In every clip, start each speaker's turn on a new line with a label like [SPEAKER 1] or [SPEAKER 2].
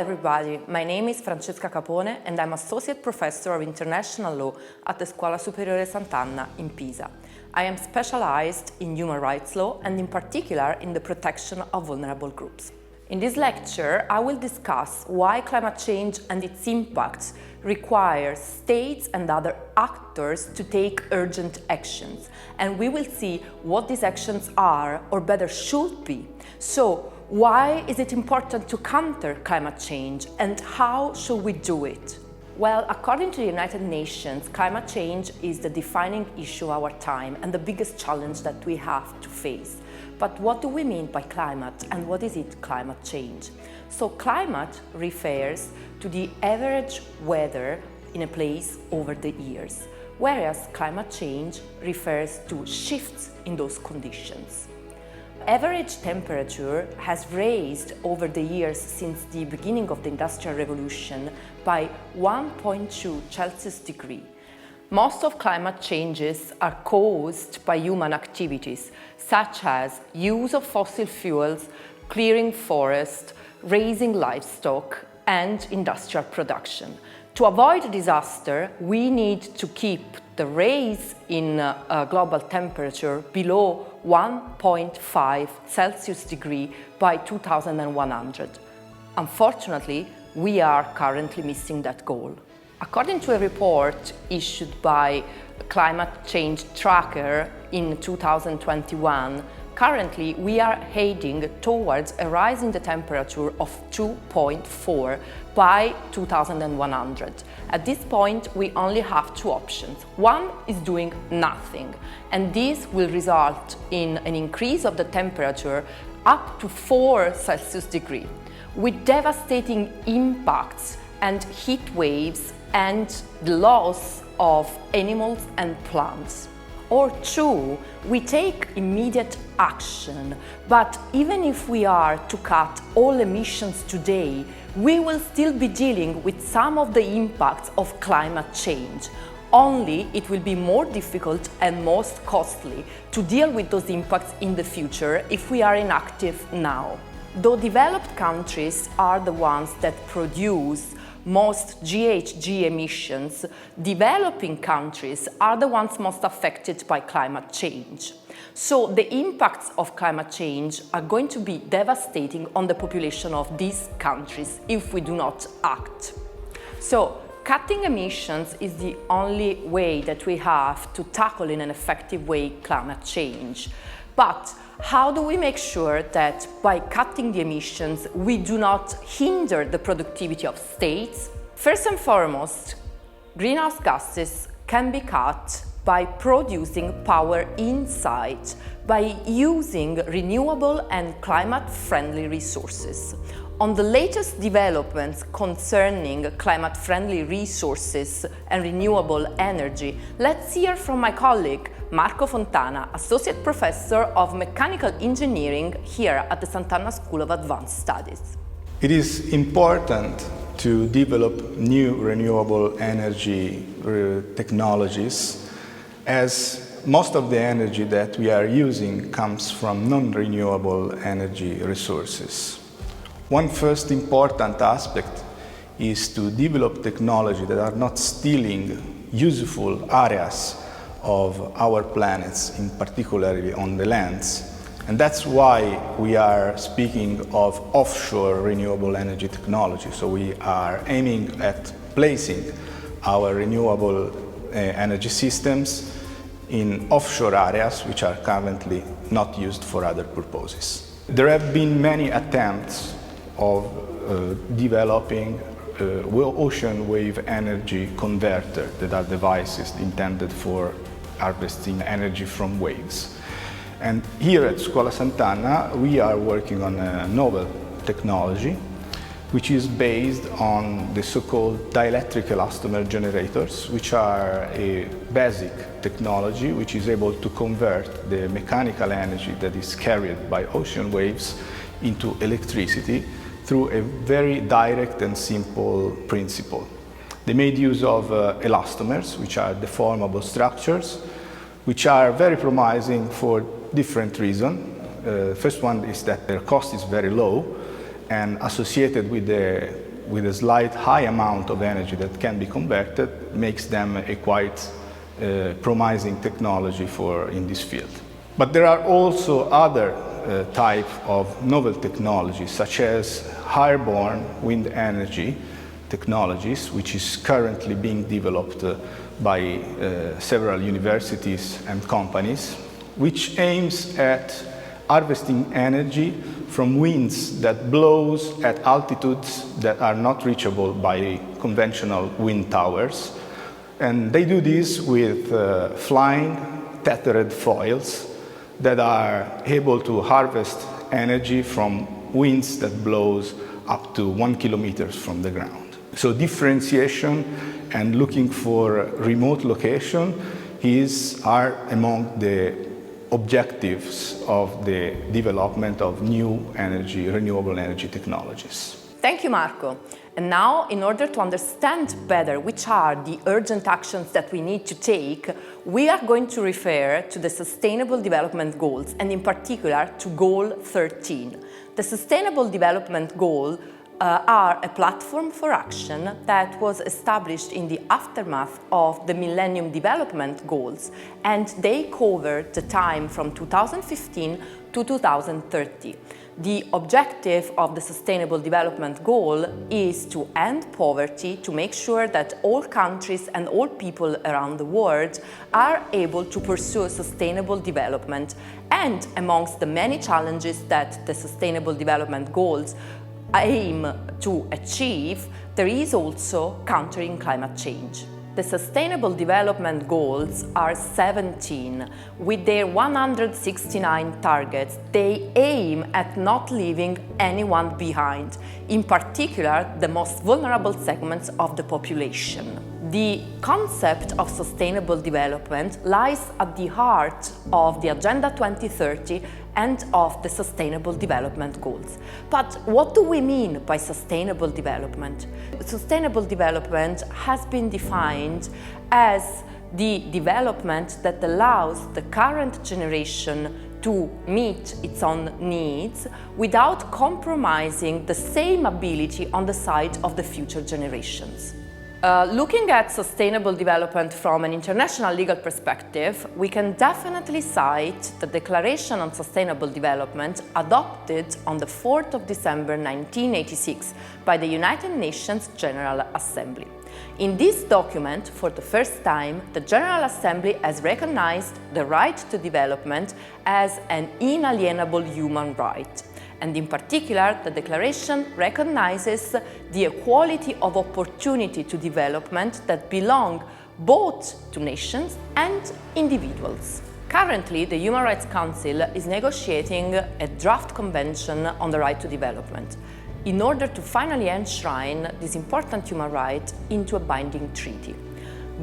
[SPEAKER 1] everybody, my name is Francesca Capone and I'm Associate Professor of International Law at the Scuola Superiore Sant'Anna in Pisa. I am specialized in human rights law and in particular in the protection of vulnerable groups. In this lecture, I will discuss why climate change and its impacts require states and other actors to take urgent actions, and we will see what these actions are, or better should be. So, why is it important to counter climate change and how should we do it? Well, according to the United Nations, climate change is the defining issue of our time and the biggest challenge that we have to face. But what do we mean by climate and what is it climate change? So climate refers to the average weather in a place over the years, whereas climate change refers to shifts in those conditions. Average temperature has raised over the years since the beginning of the Industrial Revolution by 1.2 Celsius degree. Most of climate changes are caused by human activities, such as use of fossil fuels, clearing forests, raising livestock, and industrial production. To avoid disaster, we need to keep the rise in global temperature below 1.5 Celsius degree by 2100. Unfortunately, we are currently missing that goal. According to a report issued by Climate Change Tracker in 2021, currently we are heading towards a rise in the temperature of 2.4 by 2100. At this point, we only have two options. One is doing nothing, and this will result in an increase of the temperature up to 4 Celsius degree, with devastating impacts and heat waves and the loss of animals and plants. Or two, we take immediate action, but even if we are to cut all emissions today, we will still be dealing with some of the impacts of climate change. Only it will be more difficult and most costly to deal with those impacts in the future if we are inactive now. Though developed countries are the ones that produce most GHG emissions, developing countries are the ones most affected by climate change. So the impacts of climate change are going to be devastating on the population of these countries if we do not act. So cutting emissions is the only way that we have to tackle in an effective way climate change. But how do we make sure that by cutting the emissions, we do not hinder the productivity of states? First and foremost, greenhouse gases can be cut by producing power inside, by using renewable and climate-friendly resources. On the latest developments concerning climate-friendly resources and renewable energy, let's hear from my colleague Marco Fontana, Associate Professor of Mechanical Engineering here at the Sant'Anna School of Advanced Studies.
[SPEAKER 2] It is important to develop new renewable energy technologies, as most of the energy that we are using comes from non-renewable energy resources. One first important aspect is to develop technology that are not stealing useful areas of our planets, in particularly on the lands. And that's why we are speaking of offshore renewable energy technology. So we are aiming at placing our renewable energy systems in offshore areas which are currently not used for other purposes. There have been many attempts of developing ocean wave energy converter that are devices intended for harvesting energy from waves. And here at Scuola Sant'Anna we are working on a novel technology which is based on the so-called dielectric elastomer generators, which are a basic technology which is able to convert the mechanical energy that is carried by ocean waves into electricity through a very direct and simple principle. They made use of elastomers, which are deformable structures, which are very promising for different reasons. First one is that their cost is very low, and associated with the with a slight high amount of energy that can be converted makes them a quite promising technology in this field. But there are also other type of novel technologies, such as airborne wind energy technologies, which is currently being developed by several universities and companies, which aims at harvesting energy from winds that blows at altitudes that are not reachable by conventional wind towers. And they do this with flying tethered foils that are able to harvest energy from winds that blows up to 1 kilometer from the ground. So differentiation and looking for remote location are among the objectives of the development of new energy, renewable energy technologies.
[SPEAKER 1] Thank you, Marco. And now, in order to understand better which are the urgent actions that we need to take, we are going to refer to the Sustainable Development Goals, and in particular to Goal 13. The Sustainable Development Goals are a platform for action that was established in the aftermath of the Millennium Development Goals, and they cover the time from 2015 to 2030. The objective of the Sustainable Development Goal is to end poverty, to make sure that all countries and all people around the world are able to pursue sustainable development. And amongst the many challenges that the Sustainable Development Goals aim to achieve, there is also countering climate change. The Sustainable Development Goals are 17. With their 169 targets, they aim at not leaving anyone behind, in particular the most vulnerable segments of the population. The concept of sustainable development lies at the heart of the Agenda 2030 and of the Sustainable Development Goals. But what do we mean by sustainable development? Sustainable development has been defined as the development that allows the current generation to meet its own needs without compromising the same ability on the side of the future generations. Looking at sustainable development from an international legal perspective, we can definitely cite the Declaration on Sustainable Development adopted on the 4th of December 1986 by the United Nations General Assembly. In this document, for the first time, the General Assembly has recognized the right to development as an inalienable human right. And in particular, the Declaration recognizes the equality of opportunity to development that belong both to nations and individuals. Currently, the Human Rights Council is negotiating a draft convention on the right to development in order to finally enshrine this important human right into a binding treaty.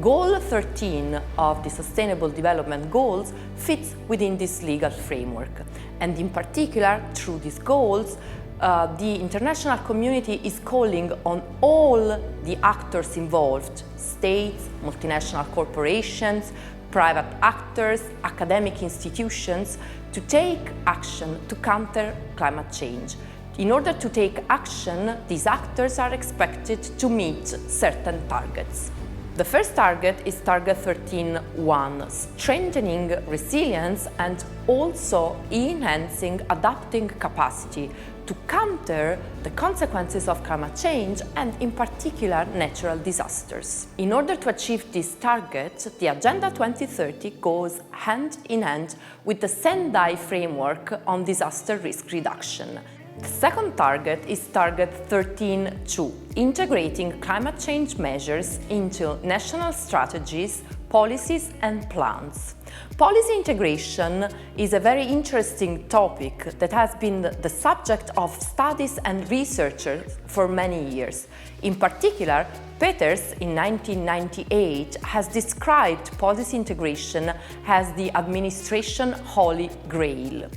[SPEAKER 1] Goal 13 of the Sustainable Development Goals fits within this legal framework. And in particular, through these goals, the international community is calling on all the actors involved, states, multinational corporations, private actors, academic institutions, to take action to counter climate change. In order to take action, these actors are expected to meet certain targets. The first target is Target 13.1, strengthening resilience and also enhancing adapting capacity to counter the consequences of climate change and, in particular, natural disasters. In order to achieve this target, the Agenda 2030 goes hand in hand with the Sendai framework on disaster risk reduction. The second target is Target 13.2, integrating climate change measures into national strategies, policies and plans. Policy integration is a very interesting topic that has been the subject of studies and researchers for many years. In particular, Peters in 1998 has described policy integration as the administration holy grail.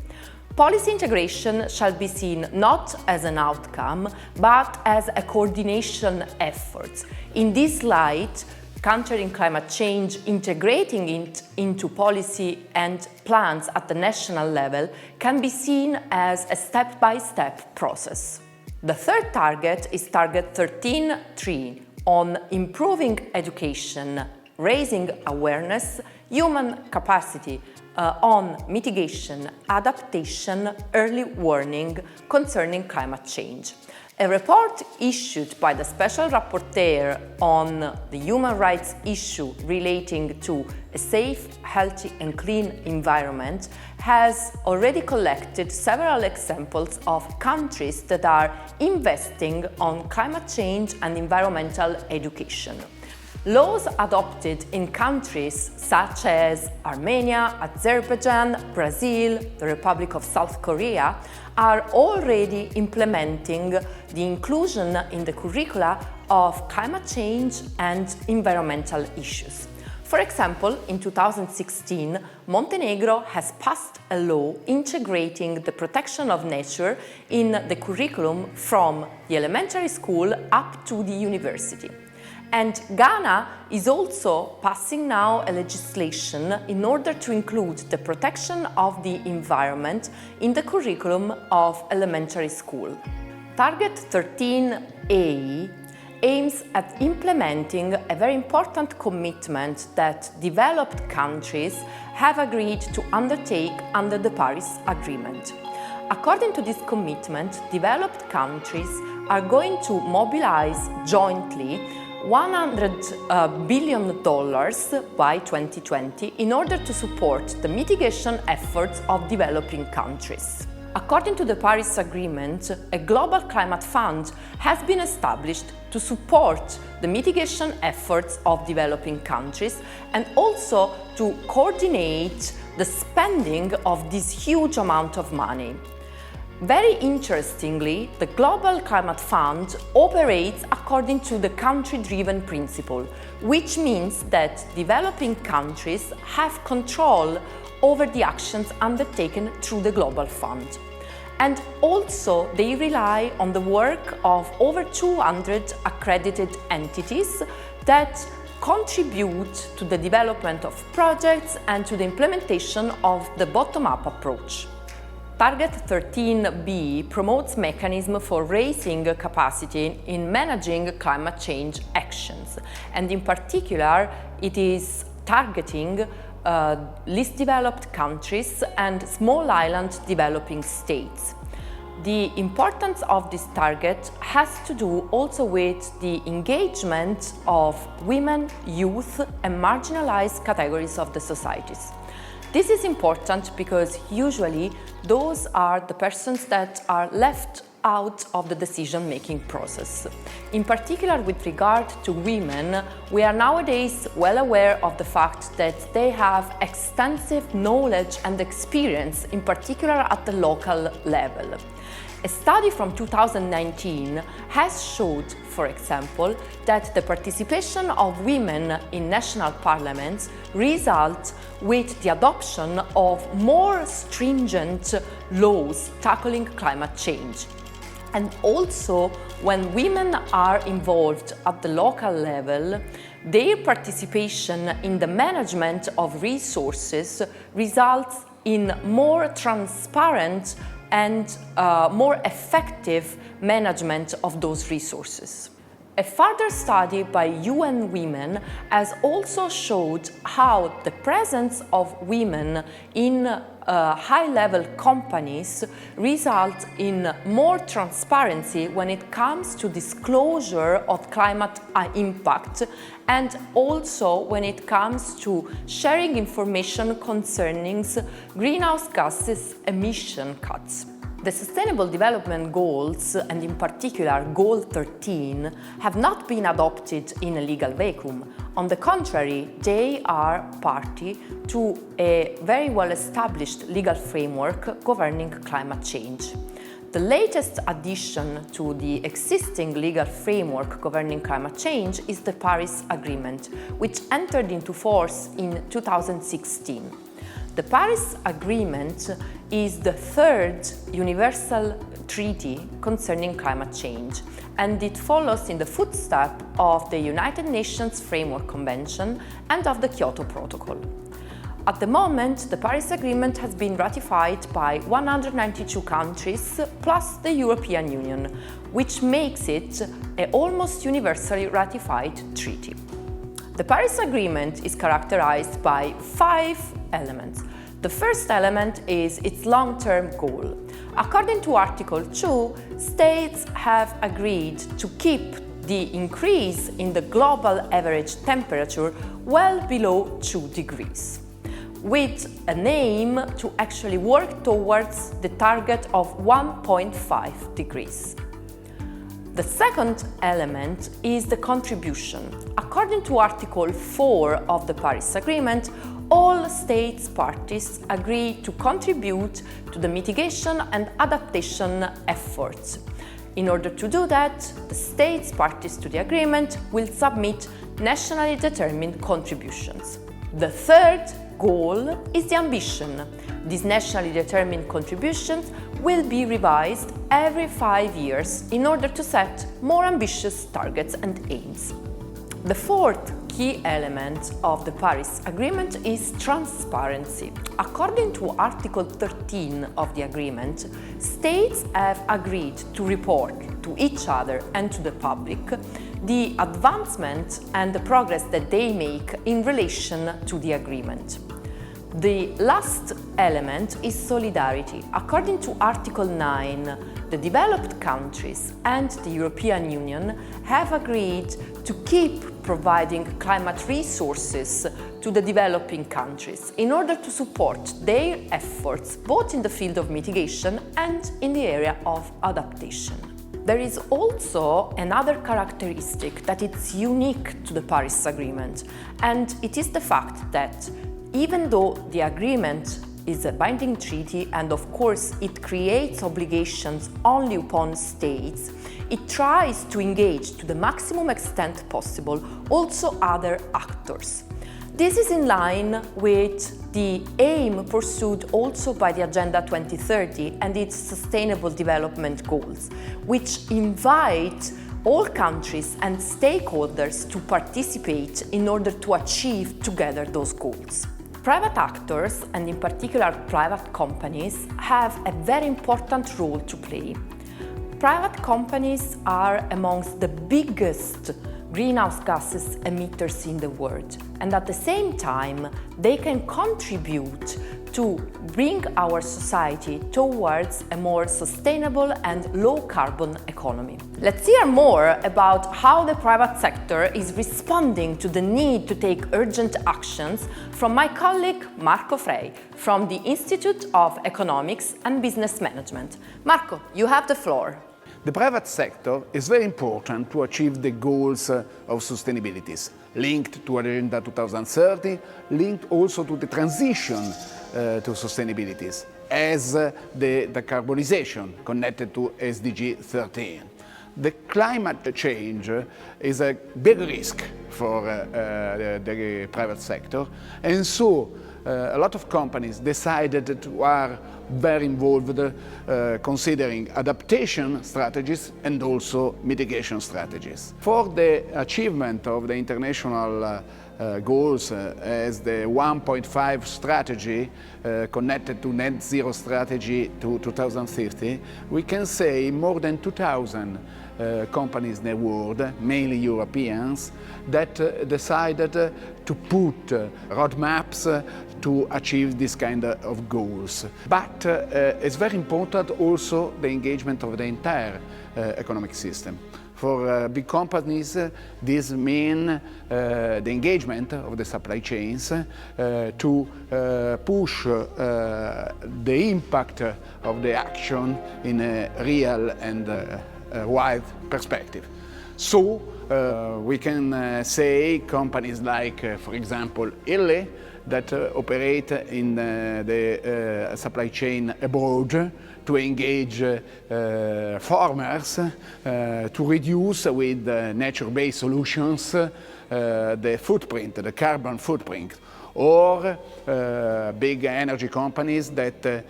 [SPEAKER 1] Policy integration shall be seen not as an outcome, but as a coordination effort. In this light, countering climate change, integrating it into policy and plans at the national level, can be seen as a step-by-step process. The third target is target 13.3 on improving education, raising awareness, human capacity on mitigation, adaptation, early warning concerning climate change. A report issued by the Special Rapporteur on the human rights issue relating to a safe, healthy and clean environment has already collected several examples of countries that are investing on climate change and environmental education. Laws adopted in countries such as Armenia, Azerbaijan, Brazil, the Republic of South Korea are already implementing the inclusion in the curricula of climate change and environmental issues. For example, in 2016, Montenegro has passed a law integrating the protection of nature in the curriculum from the elementary school up to the university. And Ghana is also passing now a legislation in order to include the protection of the environment in the curriculum of elementary school. Target 13A aims at implementing a very important commitment that developed countries have agreed to undertake under the Paris Agreement. According to this commitment, developed countries are going to mobilize jointly $100 billion by 2020 in order to support the mitigation efforts of developing countries. According to the Paris Agreement, a global climate fund has been established to support the mitigation efforts of developing countries and also to coordinate the spending of this huge amount of money. Very interestingly, the Global Climate Fund operates according to the country-driven principle, which means that developing countries have control over the actions undertaken through the Global Fund. And also they rely on the work of over 200 accredited entities that contribute to the development of projects and to the implementation of the bottom-up approach. Target 13B promotes mechanisms for raising capacity in managing climate change actions, and in particular, it is targeting least developed countries and small island developing states. The importance of this target has to do also with the engagement of women, youth, and marginalized categories of the societies. This is important because usually those are the persons that are left out of the decision-making process. In particular, with regard to women, we are nowadays well aware of the fact that they have extensive knowledge and experience, in particular at the local level. A study from 2019 has showed, for example, that the participation of women in national parliaments results with the adoption of more stringent laws tackling climate change. And also, when women are involved at the local level, their participation in the management of resources results in more transparent and more effective management of those resources. A further study by UN Women has also showed how the presence of women in high-level companies results in more transparency when it comes to disclosure of climate impact, and also when it comes to sharing information concerning greenhouse gases emission cuts. The Sustainable Development Goals, and in particular Goal 13, have not been adopted in a legal vacuum. On the contrary, they are party to a very well-established legal framework governing climate change. The latest addition to the existing legal framework governing climate change is the Paris Agreement, which entered into force in 2016. The Paris Agreement is the third universal treaty concerning climate change, and it follows in the footsteps of the United Nations Framework Convention and of the Kyoto Protocol. At the moment, the Paris Agreement has been ratified by 192 countries plus the European Union, which makes it an almost universally ratified treaty. The Paris Agreement is characterized by 5 elements. The first element is its long-term goal. According to Article 2, states have agreed to keep the increase in the global average temperature well below 2 degrees, with an aim to actually work towards the target of 1.5 degrees. The second element is the contribution. According to Article 4 of the Paris Agreement, all states parties agree to contribute to the mitigation and adaptation efforts. In order to do that, the states parties to the agreement will submit nationally determined contributions. The third goal is the ambition. These nationally determined contributions will be revised every 5 years in order to set more ambitious targets and aims. The fourth key element of the Paris Agreement is transparency. According to Article 13 of the agreement, states have agreed to report to each other and to the public the advancement and the progress that they make in relation to the agreement. The last element is solidarity. According to Article 9, the developed countries and the European Union have agreed to keep providing climate resources to the developing countries in order to support their efforts both in the field of mitigation and in the area of adaptation. There is also another characteristic that is unique to the Paris Agreement, and it is the fact that even though the agreement is a binding treaty and of course it creates obligations only upon states, it tries to engage to the maximum extent possible also other actors. This is in line with the aim pursued also by the Agenda 2030 and its Sustainable Development Goals, which invite all countries and stakeholders to participate in order to achieve together those goals. Private actors, and in particular private companies, have a very important role to play. Private companies are amongst the biggest greenhouse gases emitters in the world, and at the same time they can contribute to bring our society towards a more sustainable and low-carbon economy. Let's hear more about how the private sector is responding to the need to take urgent actions from my colleague Marco Frey from the Institute of Economics and Business Management. Marco, you have the floor.
[SPEAKER 3] The private sector is very important to achieve the goals of sustainability, linked to Agenda 2030, linked also to the transition to sustainability, as the decarbonization connected to SDG 13. The climate change is a big risk for the private sector, and so a lot of companies decided to are very involved considering adaptation strategies and also mitigation strategies. For the achievement of the international goals as the 1.5 strategy connected to net zero strategy to 2050, we can say more than 2,000 companies in the world, mainly Europeans, that decided to put roadmaps to achieve this kind of goals. But it's very important also the engagement of the entire economic system. For big companies, this means the engagement of the supply chains to push the impact of the action in a real and wide perspective. So we can say companies like, for example, Illy, that operate in the supply chain abroad to engage farmers to reduce with nature-based solutions the footprint, the carbon footprint, or big energy companies that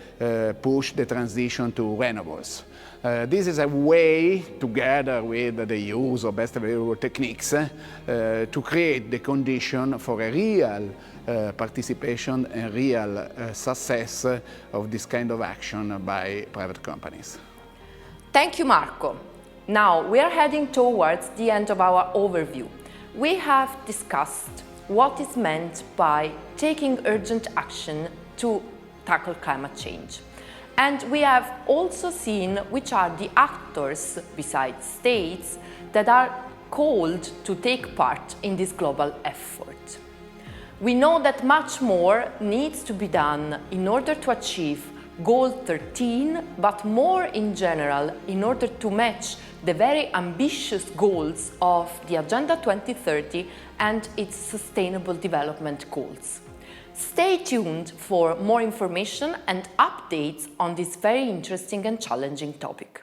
[SPEAKER 3] push the transition to renewables. This is a way, together with the use of best available techniques, to create the condition for a real participation and real success of this kind of action by private companies.
[SPEAKER 1] Thank you, Marco. Now we are heading towards the end of our overview. We have discussed what is meant by taking urgent action to tackle climate change. And we have also seen which are the actors, besides states, that are called to take part in this global effort. We know that much more needs to be done in order to achieve Goal 13, but more in general in order to match the very ambitious goals of the Agenda 2030 and its Sustainable Development Goals. Stay tuned for more information and updates on this very interesting and challenging topic.